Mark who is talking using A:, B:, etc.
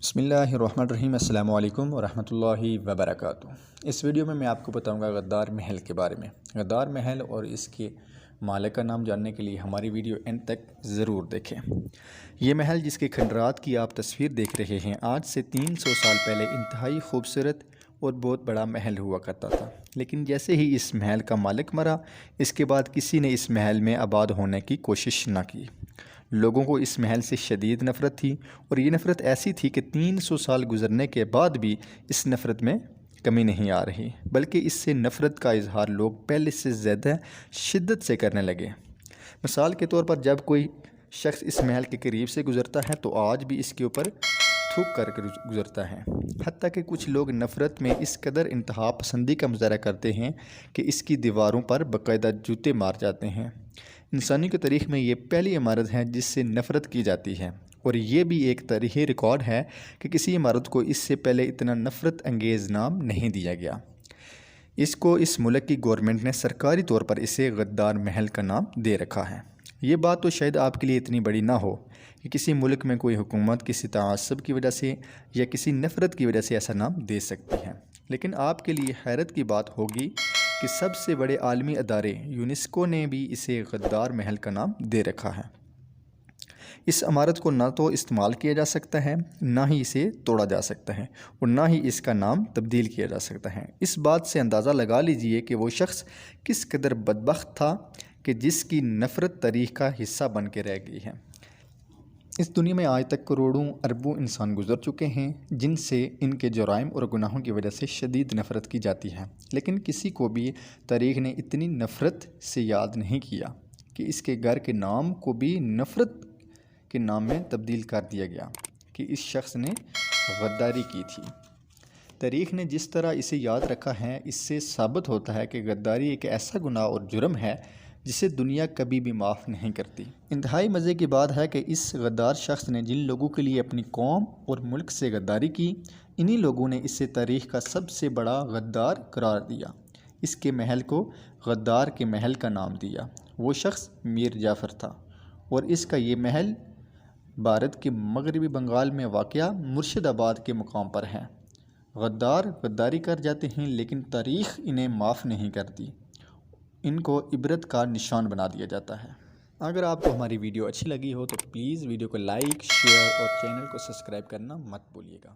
A: بسم اللہ الرحمن الرحیم۔ السلام علیکم ورحمۃ اللہ وبرکاتہ۔ اس ویڈیو میں آپ کو بتاؤں گا غدار محل کے بارے میں۔ غدار محل اور اس کے مالک کا نام جاننے کے لیے ہماری ویڈیو اینڈ تک ضرور دیکھیں۔ یہ محل جس کے کھنڈرات کی آپ تصویر دیکھ رہے ہیں، آج سے 300 سال پہلے انتہائی خوبصورت اور بہت بڑا محل ہوا کرتا تھا، لیکن جیسے ہی اس محل کا مالک مرا، اس کے بعد کسی نے اس محل میں آباد ہونے کی کوشش نہ کی۔ لوگوں کو اس محل سے شدید نفرت تھی، اور یہ نفرت ایسی تھی کہ 300 سال گزرنے کے بعد بھی اس نفرت میں کمی نہیں آ رہی، بلکہ اس سے نفرت کا اظہار لوگ پہلے سے زیادہ شدت سے کرنے لگے۔ مثال کے طور پر جب کوئی شخص اس محل کے قریب سے گزرتا ہے تو آج بھی اس کے اوپر تھوک کر گزرتا ہے، حتیٰ کہ کچھ لوگ نفرت میں اس قدر انتہا پسندی کا مظاہرہ کرتے ہیں کہ اس کی دیواروں پر باقاعدہ جوتے مار جاتے ہیں۔ انسانی کی تاریخ میں یہ پہلی عمارت ہے جس سے نفرت کی جاتی ہے، اور یہ بھی ایک تاریخی ریکارڈ ہے کہ کسی عمارت کو اس سے پہلے اتنا نفرت انگیز نام نہیں دیا گیا۔ اس ملک کی گورنمنٹ نے سرکاری طور پر اسے غدار محل کا نام دے رکھا ہے۔ یہ بات تو شاید آپ کے لیے اتنی بڑی نہ ہو کہ کسی ملک میں کوئی حکومت کسی تعصب کی وجہ سے یا کسی نفرت کی وجہ سے ایسا نام دے سکتی ہے، لیکن آپ کے لیے حیرت کی بات ہوگی کہ سب سے بڑے عالمی ادارے یونیسکو نے بھی اسے غدار محل کا نام دے رکھا ہے۔ اس عمارت کو نہ تو استعمال کیا جا سکتا ہے، نہ ہی اسے توڑا جا سکتا ہے، اور نہ ہی اس کا نام تبدیل کیا جا سکتا ہے۔ اس بات سے اندازہ لگا لیجئے کہ وہ شخص کس قدر بدبخت تھا کہ جس کی نفرت تاریخ کا حصہ بن کے رہ گئی ہے۔ اس دنیا میں آج تک کروڑوں اربوں انسان گزر چکے ہیں جن سے ان کے جرائم اور گناہوں کی وجہ سے شدید نفرت کی جاتی ہے، لیکن کسی کو بھی تاریخ نے اتنی نفرت سے یاد نہیں کیا کہ اس کے گھر کے نام کو بھی نفرت کے نام میں تبدیل کر دیا گیا کہ اس شخص نے غداری کی تھی۔ تاریخ نے جس طرح اسے یاد رکھا ہے، اس سے ثابت ہوتا ہے کہ غداری ایک ایسا گناہ اور جرم ہے جسے دنیا کبھی بھی معاف نہیں کرتی۔ انتہائی مزے کی بات ہے کہ اس غدار شخص نے جن لوگوں کے لیے اپنی قوم اور ملک سے غداری کی، انہی لوگوں نے اسے تاریخ کا سب سے بڑا غدار قرار دیا۔ اس کے محل کو غدار کے محل کا نام دیا۔ وہ شخص میر جعفر تھا، اور اس کا یہ محل بھارت کے مغربی بنگال میں واقع مرشد آباد کے مقام پر ہے۔ غدار غداری کر جاتے ہیں، لیکن تاریخ انہیں معاف نہیں کرتی، ان کو عبرت کا نشان بنا دیا جاتا ہے۔ اگر آپ کو ہماری ویڈیو اچھی لگی ہو تو پلیز ویڈیو کو لائک، شیئر اور چینل کو سبسکرائب کرنا مت بھولیے گا۔